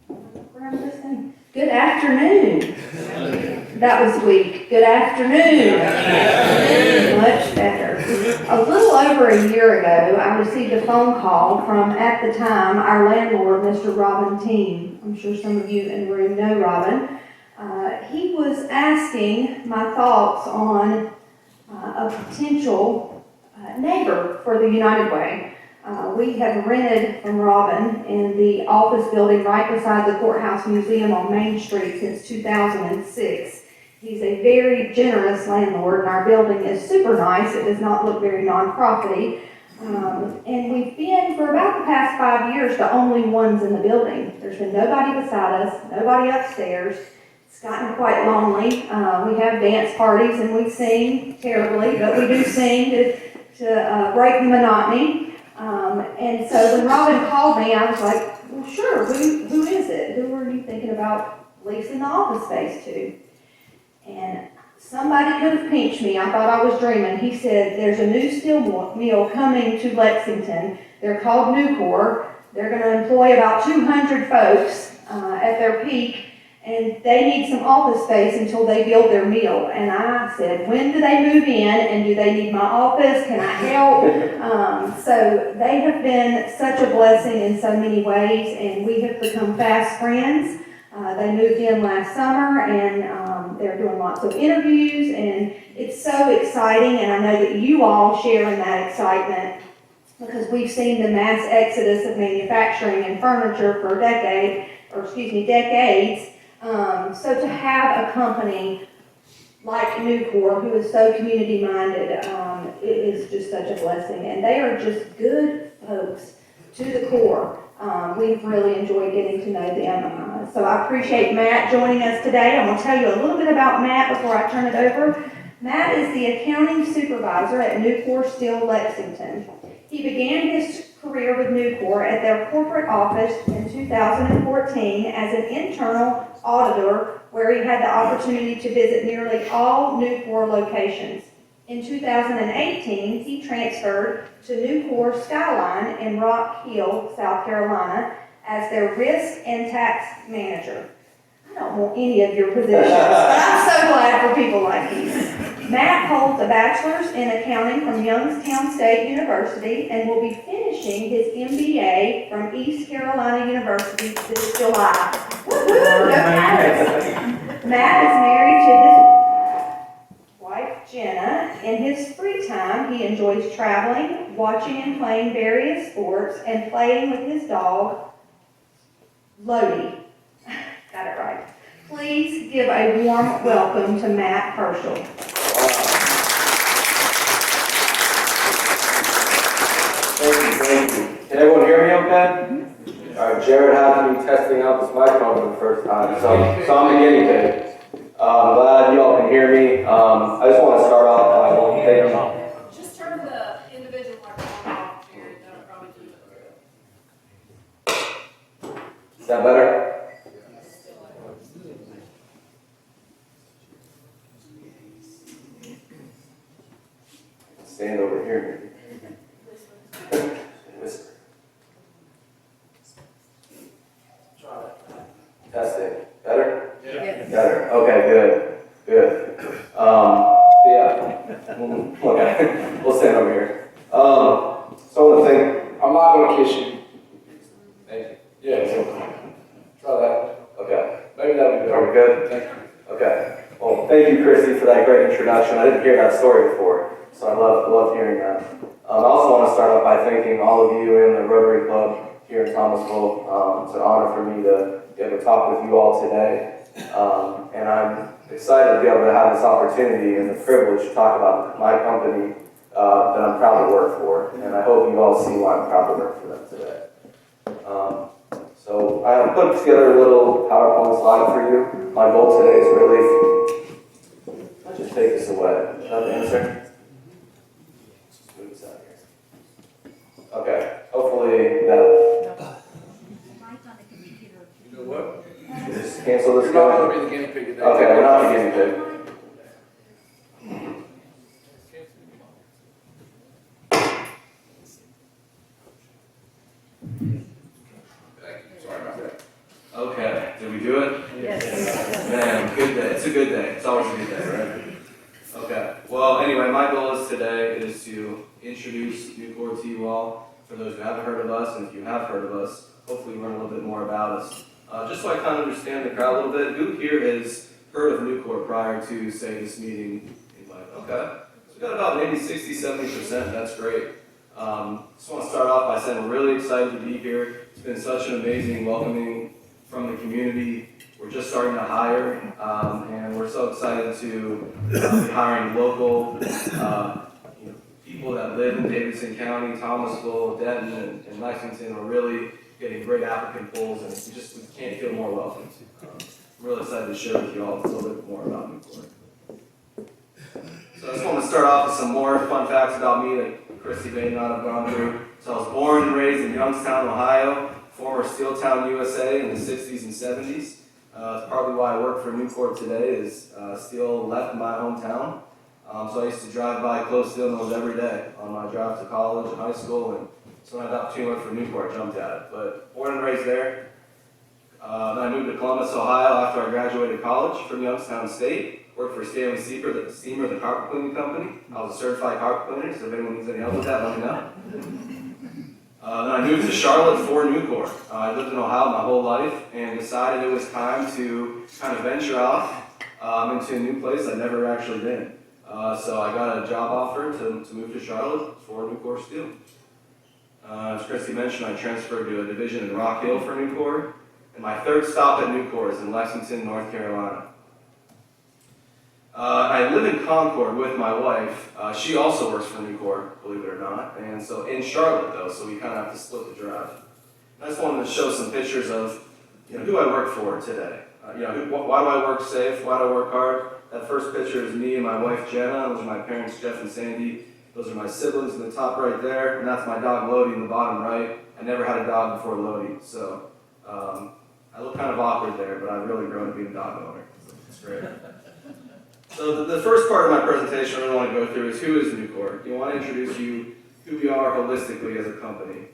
Good afternoon. That was weak. Good afternoon. Much better. A little over a year ago, I received a phone call from, at the time, our landlord, Mr. Robin Team. I'm sure some of you in the room know Robin. He was asking my thoughts on a potential neighbor for the United Way. We have rented from Robin in the office building right beside the Courthouse Museum on Main Street since 2006. He's a very generous landlord, and our building is super nice. It does not look very non-profity. And we've been, for about the past 5 years, the only ones in the building. There's been nobody beside us, nobody upstairs. It's gotten quite lonely. We have dance parties and we sing terribly, but we do sing to break the monotony. And so when Robin called me, I was like, well, sure, who is it? Who are you thinking about leasing the office space to? And somebody could have pinched me. I thought I was dreaming. He said, there's a new steel mill coming to Lexington. They're called Nucor. They're going to employ about 200 folks at their peak, and they need some office space until they build their mill. And I said, when do they move in, and do they need my office? Can I help? So they have been such a blessing in so many ways, and we have become fast friends. They moved in last summer, and they're doing lots of interviews, and it's so exciting, and I know that you all share in that excitement because we've seen the mass exodus of manufacturing and furniture for decades. So to have a company like Nucor, who is so community-minded, it is just such a blessing. And they are just good folks to the core. We've really enjoyed getting to know them. So I appreciate Matt joining us today. I'm going to tell you a little bit about Matt before I turn it over. Matt is the accounting supervisor at Nucor Steel Lexington. He began his career with Nucor at their corporate office in 2014 as an internal auditor, where he had the opportunity to visit nearly all Nucor locations. In 2018, he transferred to Nucor Skyline in Rock Hill, South Carolina, as their risk and tax manager. I don't want any of your positions, but I'm so glad for people like these. Matt holds a bachelor's in accounting from Youngstown State University and will be finishing his MBA from East Carolina University this July. Woohoo! Go Paris! Matt is married to his wife, Jenna. In his free time, he enjoys traveling, watching and playing various sports, and playing with his dog, Lodi. Got it right. Please give a warm welcome to Matt Herschel. Thank you. Can everyone hear me okay? All right, Jared had me testing out this microphone for the first time, so I'm the guinea pig. I'm glad you all can hear me. I just want to start off by thanking. Just turn the individual microphone off, Jared. That'll probably do it. Is that better? Stand over here. Whisper. Testing. Better? Yes. Better. Okay, good. Yeah. Okay. We'll stand over here. So I want to think. I'm not going to kiss you. Thank you. Yeah, it's okay. Try that. Okay. Maybe that'll be better. Are we good? Thank you. Okay. Well, thank you, Christy, for that great introduction. I didn't hear that story before, so I love hearing that. I also want to start off by thanking all of you in the Rotary Club here in Thomasville. It's an honor for me to be able to talk with you all today. And I'm excited to be able to have this opportunity and the privilege to talk about my company that I'm proud to work for. And I hope you all see why I'm proud to work for them today. So I have put together a little PowerPoint slide for you. My goal today is really, let's just take this away. Is that the answer? Move this out here. Okay, hopefully that. You know what? Just cancel this You're not guy. going to be the guinea pig today. Okay, we're not the guinea pig. Thank you. Sorry about that. Okay. it's a good day. It's always a good day, right? Okay. Well, anyway, my goal is today is to introduce Nucor to you all. For those who haven't heard of us, and if you have heard of us, hopefully learn a little bit more about us. Just so I kind of understand the crowd a little bit, who here has heard of Nucor prior to, say, this meeting? Okay. So we got about maybe 60, 70%. That's great. Just want to start off by saying we're really excited to be here. It's been such an amazing welcoming from the community. We're just starting to hire, and we're so excited to be hiring local people that live in Davidson County, Thomasville, Denton, and Lexington. We're really getting great applicant pools, and we can't feel more welcome. I'm really excited to share with you all a little bit more about Nucor. So I just want to start off with some more fun facts about me that Christy may not have gone through. So I was born and raised in Youngstown, Ohio, former Steel Town, USA in the 60s and 70s. It's probably why I work for Nucor today is steel left my hometown. So I used to drive by closed steel mills every day on my drive to college and high school, and so when I got the opportunity to work for Nucor, I jumped at it. But born and raised there. Then I moved to Columbus, Ohio after I graduated college from Youngstown State. Worked for Stanley Steamer, the carpet cleaning company. I was a certified carpet cleaner, so if anyone needs any help with that, let me know. Then I moved to Charlotte for Nucor. I lived in Ohio my whole life and decided it was time to kind of venture off into a new place I'd never actually been. So I got a job offer to move to Charlotte for Nucor Steel. As Christy mentioned, I transferred to a division in Rock Hill for Nucor, and my third stop at Nucor is in Lexington, North Carolina. I live in Concord with my wife. She also works for Nucor, believe it or not, and so in Charlotte though, so we kind of have to split the drive. I just wanted to show some pictures of who I work for today. Why do I work safe? Why do I work hard? That first picture is me and my wife Jenna. Those are my parents Jeff and Sandy. Those are my siblings in the top right there, and that's my dog Lodi in the bottom right. I never had a dog before Lodi, so I look kind of awkward there, but I've really grown to be a dog owner. So it's great. So the first part of my presentation I really want to go through is who is Nucor. I want to introduce you who we are holistically as a company.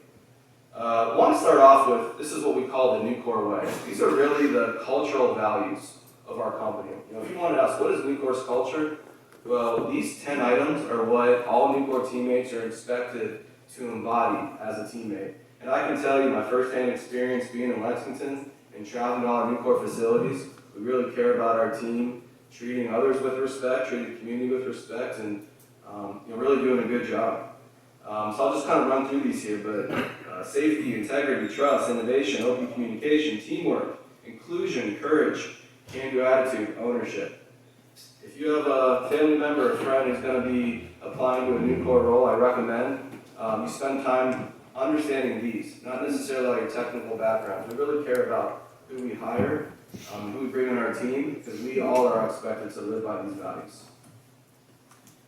I want to start off with, this is what we call the Nucor way. These are really the cultural values of our company. If you wanted to ask, what is Nucor's culture? Well, these 10 items are what all Nucor teammates are expected to embody as a teammate. And I can tell you my firsthand experience being in Lexington and traveling to all our Nucor facilities, we really care about our team, treating others with respect, treating the community with respect, and really doing a good job. So I'll just kind of run through these here, but safety, integrity, trust, innovation, open communication, teamwork, inclusion, courage, can-do attitude, ownership. If you have a family member or friend who's going to be applying to a Nucor role, I recommend you spend time understanding these, not necessarily like your technical background. We really care about who we hire, who we bring on our team, because we all are expected to live by these values.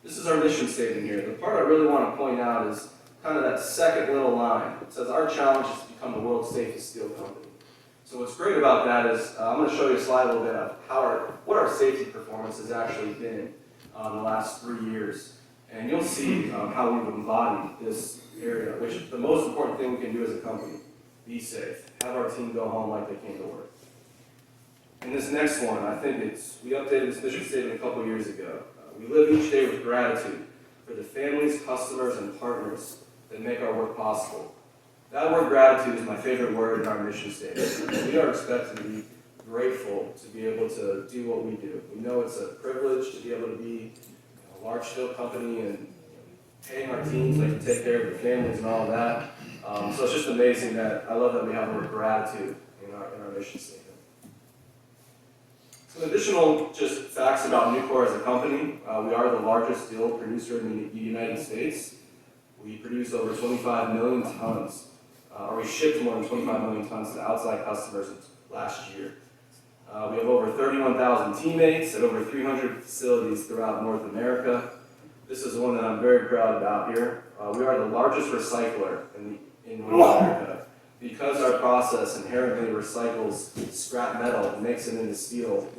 This is our mission statement here. The part I really want to point out is kind of that second little line. It says, our challenge is to become the world's safest steel company. So what's great about that is, I'm going to show you a slide a little bit of what our safety performance has actually been in the last 3 years. And you'll see how we've embodied this area, which the most important thing we can do as a company, be safe. Have our team go home like they came to work. And this next one, I think we updated this mission statement a couple years ago. We live each day with gratitude for the families, customers, and partners that make our work possible. That word gratitude is my favorite word in our mission statement. We are expected to be grateful to be able to do what we do. We know it's a privilege to be able to be a large steel company and paying our teams, like to take care of their families and all of that. So it's just amazing that I love that we have the word gratitude in our mission statement. Some additional just facts about Nucor as a company. We are the largest steel producer in the United States. We produce over 25 million tons, or we shipped more than 25 million tons to outside customers last year. We have over 31,000 teammates at over 300 facilities throughout North America. This is one that I'm very proud about here. We are the largest recycler in North America. Because our process inherently recycles scrap metal and makes it into steel,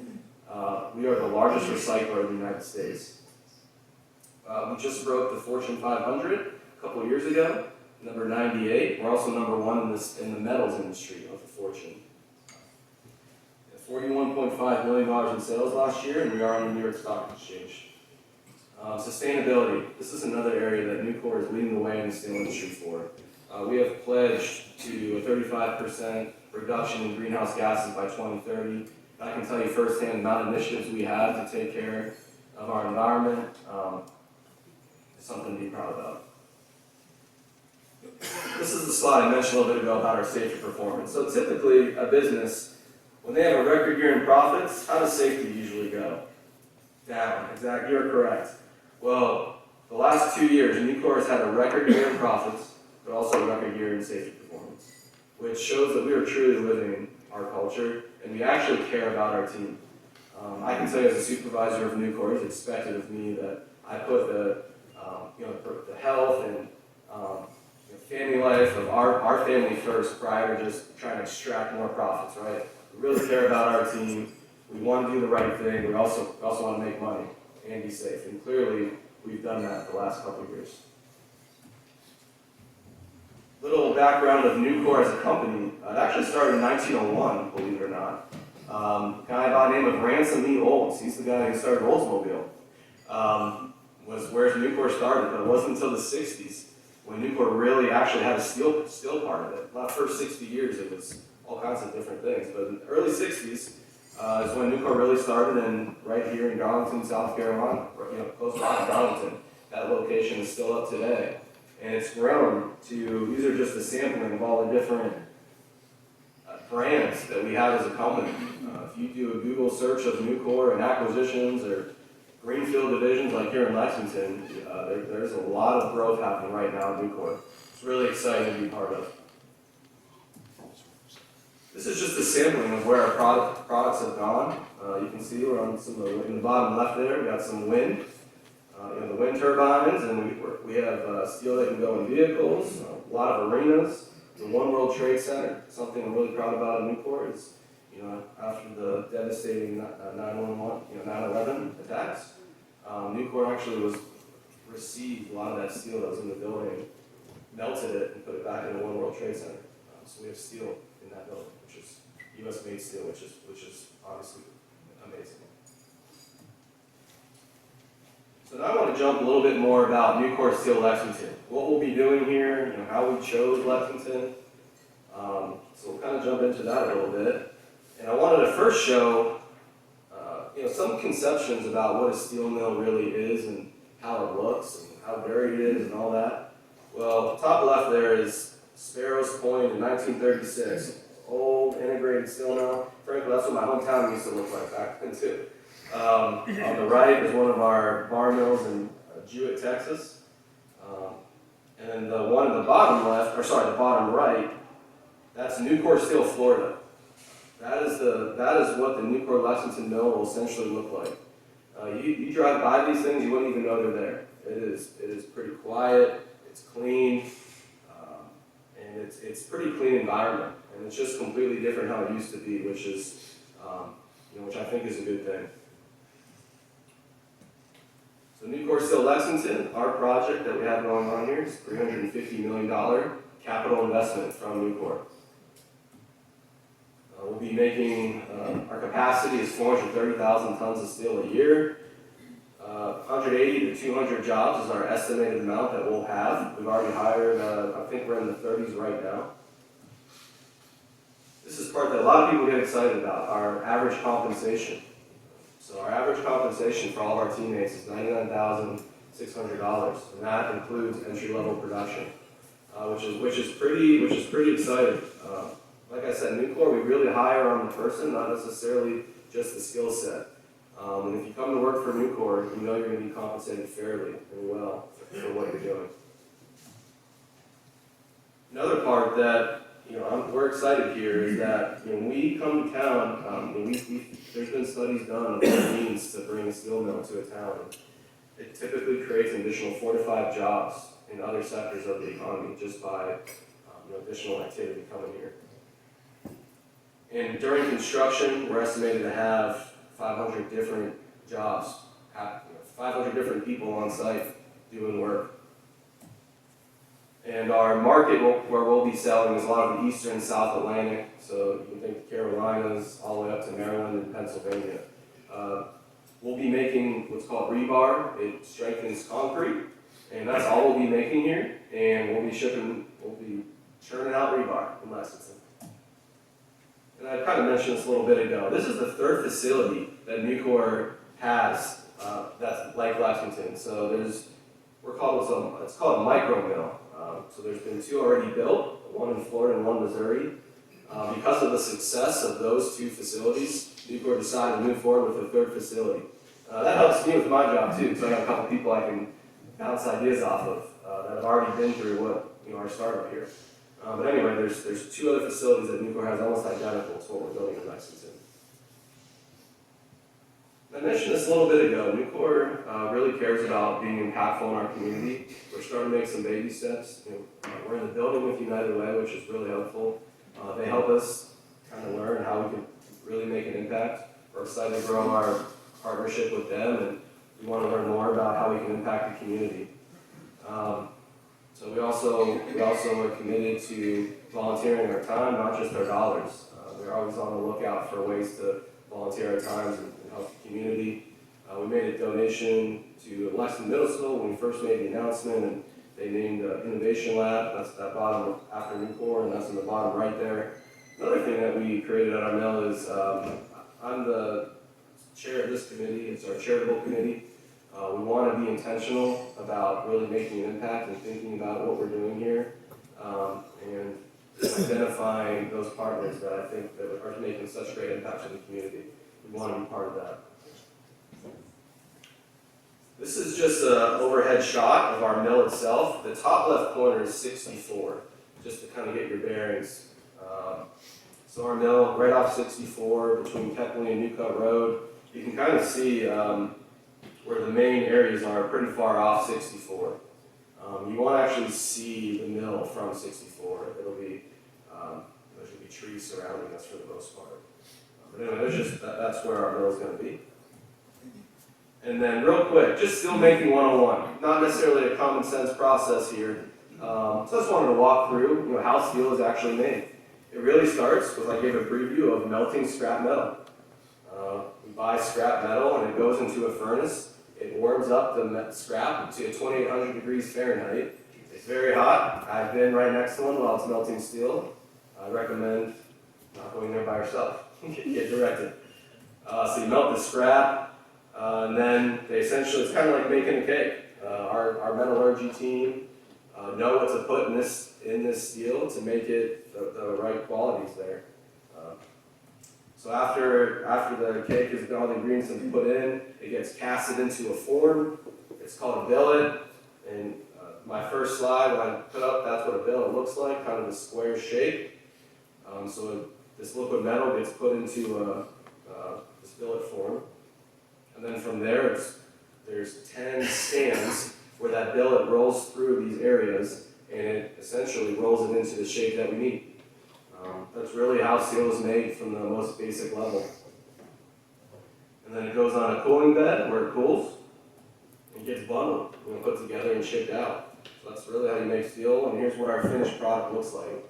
we are the largest recycler in the United States. We just broke the Fortune 500 a couple of years ago, number 98. We're also number one in the metals industry of the Fortune. $41.5 million in sales last year, and we are on the New York Stock Exchange. Sustainability. This is another area that Nucor is leading the way in the steel industry for. We have pledged to a 35% reduction in greenhouse gases by 2030. I can tell you firsthand the amount of initiatives we have to take care of our environment is something to be proud of. This is the slide I mentioned a little bit ago about our safety performance. So typically, a business, when they have a record year in profits, how does safety usually go? Down. Exactly, you're correct. Well, the last 2 years, Nucor has had a record year in profits, but also a record year in safety performance, which shows that we are truly living our culture, and we actually care about our team. I can tell you as a supervisor of Nucor, it's expected of me that I put the health and family life of our family first prior to just trying to extract more profits, right? We really care about our team. We want to do the right thing. We also want to make money and be safe. And clearly, we've done that the last couple of years. Little background of Nucor as a company. It actually started in 1901, believe it or not. Guy by the name of Ransom E. Olds, he's the guy who started Oldsmobile. Was where Nucor started, but it wasn't until the 60s when Nucor really actually had a steel part of it. The first 60 years, it was all kinds of different things. But in the early 60s is when Nucor really started, and right here in Darlington, South Carolina, close by Darlington. That location is still up today. And it's grown to, these are just a sampling of all the different brands that we have as a company. If you do a Google search of Nucor and acquisitions or greenfield divisions like here in Lexington, there's a lot of growth happening right now at Nucor. It's really exciting to be part of. This is just a sampling of where our products have gone. You can see we're on some of the, in the bottom left there, we got some wind. The wind turbines, and we have steel that can go in vehicles, a lot of arenas, the One World Trade Center. Something I'm really proud about in Nucor is, after the devastating 9/11 attacks, Nucor actually received a lot of that steel that was in the building, melted it, and put it back in the One World Trade Center. So we have steel in that building, which is U.S. made steel, which is obviously amazing. So now I want to jump a little bit more about Nucor Steel Lexington. What we'll be doing here, how we chose Lexington. So we'll kind of jump into that a little bit. And I wanted to first show, some conceptions about what a steel mill really is and how it looks and how dirty it is and all that. Well, top left there is Sparrows Point in 1936. Old integrated steel mill. Frankly, that's what my hometown used to look like back then too. On the right is one of our bar mills in Jewett, Texas. And then the one at the bottom left, the bottom right, that's Nucor Steel, Florida. That is what the Nucor Lexington mill will essentially look like. You drive by these things, you wouldn't even know they're there. It is pretty quiet, it's clean, and it's pretty clean environment. And it's just completely different how it used to be, which I think is a good thing. So Nucor Steel Lexington, our project that we have going on here is $350 million capital investment from Nucor. We'll be making, our capacity is 430,000 tons of steel a year. 180 to 200 jobs is our estimated amount that we'll have. We've already hired, I think we're in the 30s right now. This is part that a lot of people get excited about, our average compensation. So our average compensation for all of our teammates is $99,600, and that includes entry-level production, which is pretty exciting. Like I said, Nucor, we really hire on the person, not necessarily just the skill set. And if you come to work for Nucor, you know you're going to be compensated fairly and well for what you're doing. Another part that we're excited here is that when we come to town, there's been studies done on what it means to bring a steel mill to a town. It typically creates an additional 4 to 5 jobs in other sectors of the economy just by additional activity coming here. And during construction, we're estimated to have 500 different jobs, 500 different people on site doing work. And our market where we'll be selling is a lot of the eastern and south Atlantic, so you can think the Carolinas all the way up to Maryland and Pennsylvania. We'll be making what's called rebar. It strengthens concrete, and that's all we'll be making here. And we'll be churning out rebar in Lexington. And I kind of mentioned this a little bit ago. This is the third facility that Nucor has that's like Lexington. So it's called a micro mill. So there's been 2 already built, one in Florida and one in Missouri. Because of the success of those 2 facilities, Nucor decided to move forward with a 3rd facility. That helps me with my job too, because I got a couple people I can bounce ideas off of that have already been through our startup here. But anyway, there's 2 other facilities that Nucor has almost identical to what we're building in Lexington. I mentioned this a little bit ago. Nucor really cares about being impactful in our community. We're starting to make some baby steps. We're in the building with United Way, which is really helpful. They help us kind of learn how we can really make an impact. We're excited to grow our partnership with them, and we want to learn more about how we can impact the community. So we also are committed to volunteering our time, not just our dollars. We're always on the lookout for ways to volunteer our times and help the community. We made a donation to Lexington Middle School when we first made the announcement, and they named the Innovation Lab. That's that bottom after Nucor, and that's in the bottom right there. Another thing that we created at our mill is I'm the chair of this committee. It's our charitable committee. We want to be intentional about really making an impact and thinking about what we're doing here, and identifying those partners that I think that are making such great impacts in the community. We want to be part of that. This is just an overhead shot of our mill itself. The top left corner is 64, just to kind of get your bearings. So our mill, right off 64, between Kepley and Newcut Road, you can kind of see where the main areas are pretty far off 64. You won't actually see the mill from 64. There should be trees surrounding us for the most part. But anyway, that's where our mill is going to be. And then real quick, just steel making 101. Not necessarily a common sense process here. So I just wanted to walk through how steel is actually made. It really starts with, I gave a preview of melting scrap metal. We buy scrap metal and it goes into a furnace. It warms up the scrap to 2800 degrees Fahrenheit. It's very hot. I've been right next to one while it's melting steel. I recommend not going there by yourself. Get directed. So you melt the scrap, and then it's kind of like making a cake. Our metallurgy team know what to put in this steel to make it the right qualities there. So after the cake is all the ingredients have been put in, it gets casted into a form. It's called a billet. And my first slide, when I put up, that's what a billet looks like, kind of a square shape. So this liquid metal gets put into this billet form. And then from there, there's 10 stands where that billet rolls through these areas, and it essentially rolls it into the shape that we need. That's really how steel is made from the most basic level. And then it goes on a cooling bed where it cools and gets bundled, put together and shipped out. So that's really how you make steel, and here's what our finished product looks like.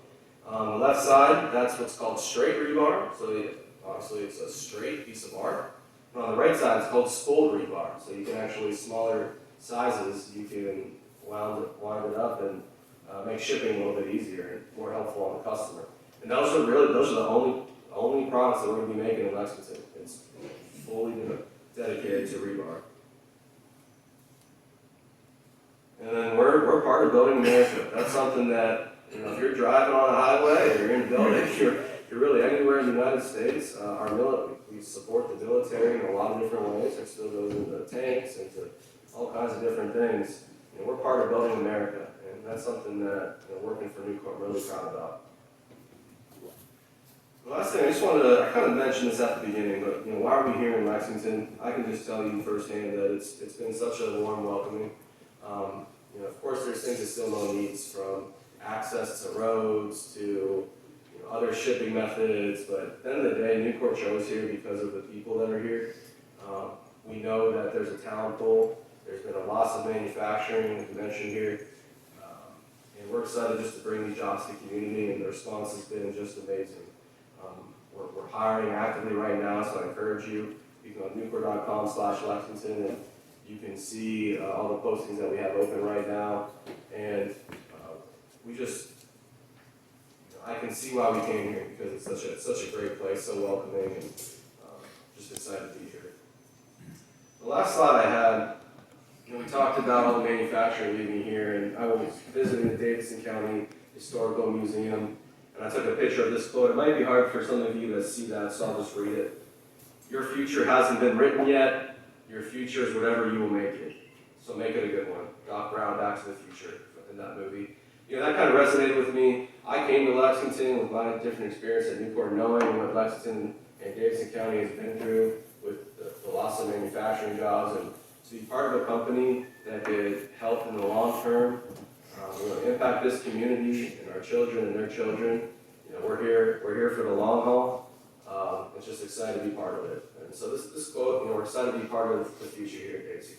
On the left side, that's what's called straight rebar. So obviously it's a straight piece of art. And on the right side, it's called spooled rebar. So you can actually, smaller sizes, you can wind it up and make shipping a little bit easier and more helpful on the customer. And those are the only products that we're going to be making in Lexington. It's fully dedicated to rebar. And then we're part of building America. That's something that, if you're driving on a highway or you're in a building, you're really anywhere in the United States, our military, we support the military in a lot of different ways. It still goes into tanks, into all kinds of different things. We're part of building America, and that's something that working for Nucor, I'm really proud about. The last thing, I kind of mentioned this at the beginning, but why are we here in Lexington? I can just tell you firsthand that it's been such a warm welcoming. Of course, there's things that still no needs, from access to roads to other shipping methods, but at the end of the day, Nucor chose here because of the people that are here. We know that there's a talent pool. There's been a loss of manufacturing, like you mentioned here, And we're excited just to bring these jobs to the community, and the response has been just amazing. We're hiring actively right now, so I encourage you. You can go to nucor.com/Lexington, and you can see all the postings that we have open right now. And we just, I can see why we came here, because it's such a great place, so welcoming, and just excited to be here. The last slide I had, we talked about all the manufacturing leaving here, and I was visiting the Davidson County Historical Museum, and I took a picture of this quote. It might be hard for some of you to see that, so I'll just read it. Your future hasn't been written yet. Your future is whatever you will make it. So make it a good one. Doc Brown, Back to the Future, in that movie. That kind of resonated with me. I came to Lexington with my different experience at Nucor, knowing what Lexington and Davidson County has been through with the loss of manufacturing jobs, and to be part of a company that could help in the long term, impact this community and our children and their children. We're here for the long haul. It's just excited to be part of it. And so this quote, we're excited to be part of the future here at Davidson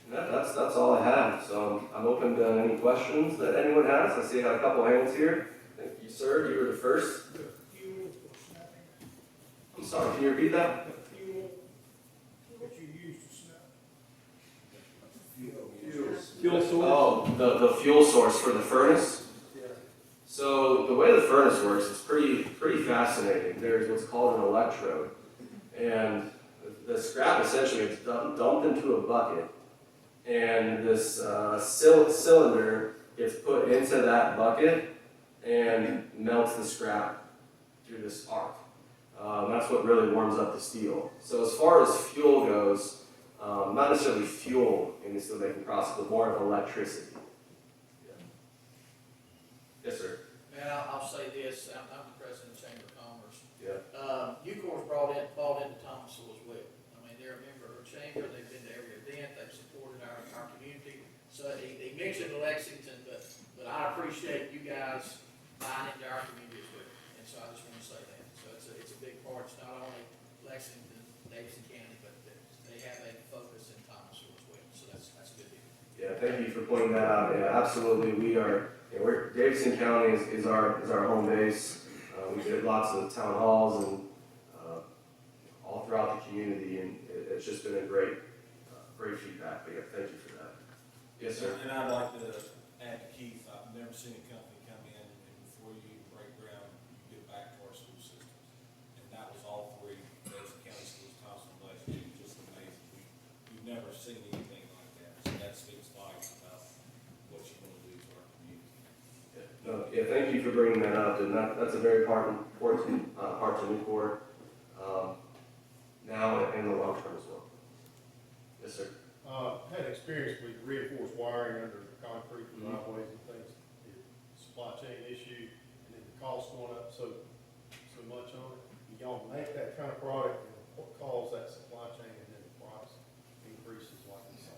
County. And that's all I have. So I'm open to any questions that anyone has. I see I got a couple hands here. Thank you, sir. You were the first. I'm sorry, can you repeat that? Fuel source? Oh, the fuel source for the furnace? So the way the furnace works is pretty fascinating. There's what's called an electrode. And the scrap essentially gets dumped into a bucket. And this cylinder gets put into that bucket and melts the scrap through this arc. That's what really warms up the steel. So as far as fuel goes, not necessarily fuel in the steelmaking process, but more of electricity. Yeah. Yes, sir. And I'll say this, I'm the president of the Chamber of Commerce. Yeah. Nucor's bought into Thomasville as well. I mean, they're a member of our chamber, they've been to every event, they've supported our community. So they mix into Lexington, but I appreciate you guys buying into our community as well. And so I just want to say that. So it's a big part. It's not only Lexington, Davidson County, but they have a focus in Thomasville as well. So that's a good deal. Yeah, thank you for pointing that out. Yeah, absolutely. We are, Davidson County is our home base. We did lots of town halls and all throughout the community, and it's just been a great feedback. But yeah, thank you for that. Yes, sir. And I'd like to add to Keith, I've never seen a company come in and before you break ground, you get back to our school systems. And that was all three Davidson County schools, Thompson, last year, just amazing. We've never seen anything like that. So that speaks volumes about what you want to do to our community. Yeah, thank you for bringing that up, and that's a very important part to Nucor now and in the long term as well. Yes, sir. Had experience with reinforced wiring under concrete driveways and things, the supply chain issue, and then the cost going up so much on it. Y'all make that kind of product, and what caused that supply chain and then the price increases like we saw?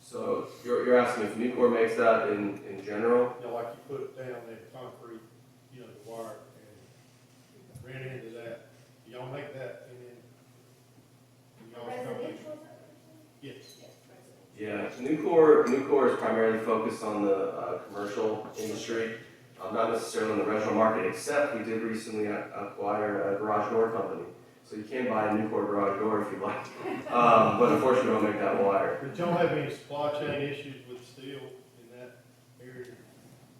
So you're asking if Nucor makes that in general? Like you put it down in concrete, the wire, and ran into that. Y'all make that, and then y'all company. Yes. Yeah, Nucor is primarily focused on the commercial industry, not necessarily on the regional market, except we did recently acquire a garage door company. So you can buy a Nucor garage door if you like, but unfortunately we don't make that wire. Did y'all have any supply chain issues with steel in that area?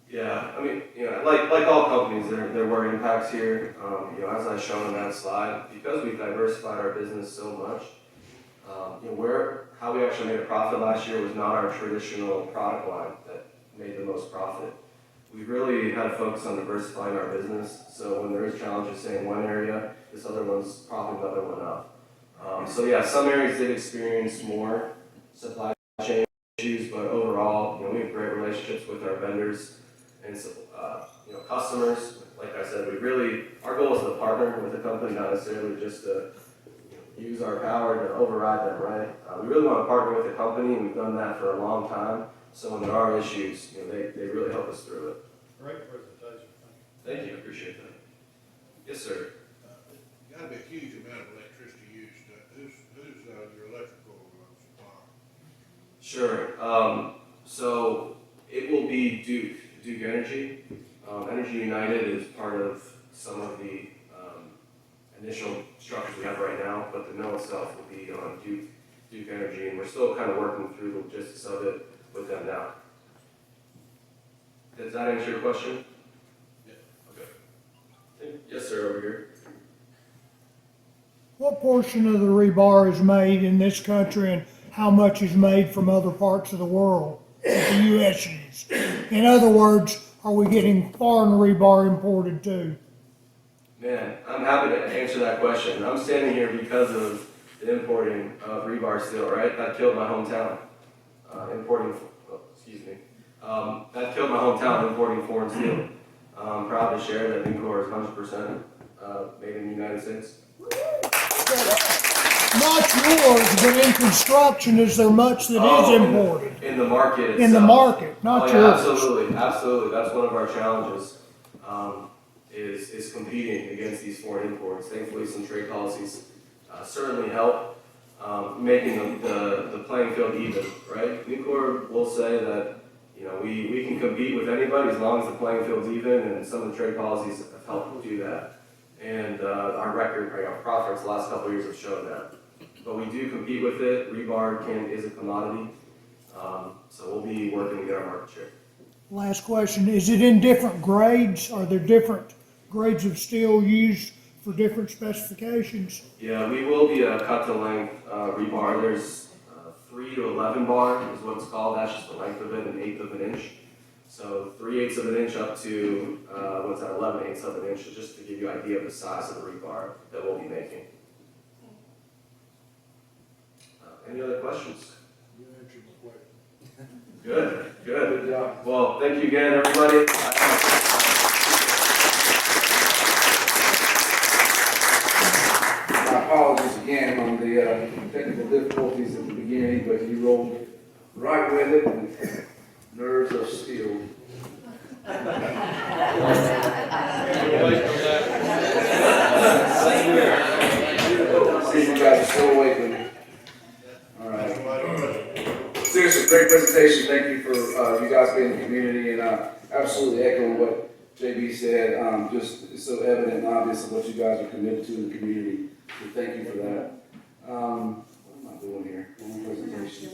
Yeah, I mean, like all companies, there were impacts here. As I shown on that slide, because we've diversified our business so much, how we actually made a profit last year was not our traditional product line that made the most profit. We really had to focus on diversifying our business, so when there is challenges, say in one area, this other one's propping the other one up. So yeah, some areas did experience more supply chain issues, but overall, we have great relationships with our vendors and customers. Like I said, our goal is to partner with the company, not necessarily just to use our power to override them, right? We really want to partner with the company, and we've done that for a long time. So when there are issues, they really help us through it. Great presentation. Thank you, appreciate that. Yes, sir. Got to be a huge amount of electricity used. Who's your electrical supplier? Sure. So it will be Duke Energy. Energy United is part of some of the initial structures we have right now, but the mill itself will be on Duke Energy, and we're still kind of working through the logistics of it with them now. Does that answer your question? Yeah. Okay. Yes, sir, over here. What portion of the rebar is made in this country and how much is made from other parts of the world that the U.S. use? In other words, are we getting foreign rebar imported too? Man, I'm happy to answer that question. I'm standing here because of the importing of rebar steel, right? That killed my hometown. That killed my hometown importing foreign steel. I'm proud to share that Nucor is 100% made in the United States. Not yours, but in construction, is there much that is imported? In the market itself. In the market, not yeah, yours. Absolutely. That's one of our challenges, is competing against these foreign imports. Thankfully, some trade policies certainly help making the playing field even, right? Nucor will say that, we can compete with anybody as long as the playing field's even, and some of the trade policies have helped do that. And our profits the last couple of years have shown that. But we do compete with it. Rebar is a commodity, so we'll be working to get our market share. Last question, is it in different grades? Are there different grades of steel used for different specifications? Yeah, we will be a cut to length rebar. There's 3 to 11 bar is what it's called. That's just the length of it, 1/8 of an inch. So 3/8 of an inch up to 11/8 of an inch, just to give you an idea of the size of the rebar that we'll be making. Any other questions? You answered my question. Good. Good job. Well, thank you again, everybody. My apologies again on the technical difficulties at the beginning, but you rolled right with it, and nerves of steel. See, you guys are still awake with me. All right. Seriously, great presentation. Thank you for you guys being in the community, and absolutely echo what JB said. Just it's so evident and obvious of what you guys are committed to in the community. So thank you for that. What am I doing here? One presentation.